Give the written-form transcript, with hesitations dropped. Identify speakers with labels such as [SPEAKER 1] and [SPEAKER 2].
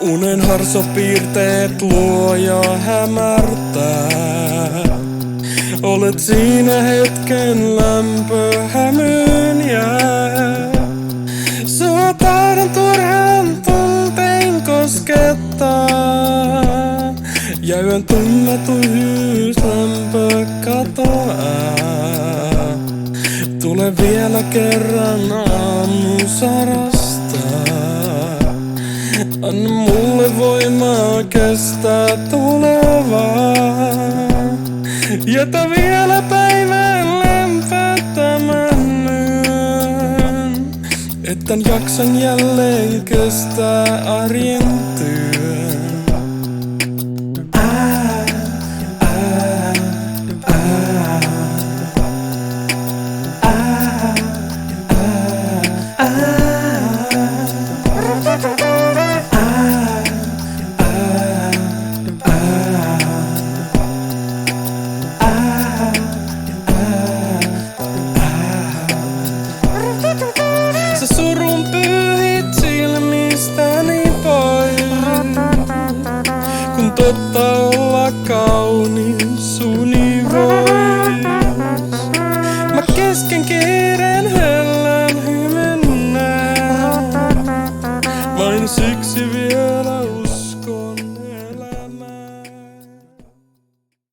[SPEAKER 1] Unen harsopiirteet luo ja hämärtää. Olet siinä hetken lämpö hämyyn jää. Sua tahdon turhaan tuntein koskettaa. Ja yön tumma tyhjyys lämpö katoaa. Tule vielä kerran aamusarastaa. Anna mulle voimaa kestää tulevaa. Jätä vielä päivän lämpöttämän yön. Etten jaksan jälleen kestää arjen työn.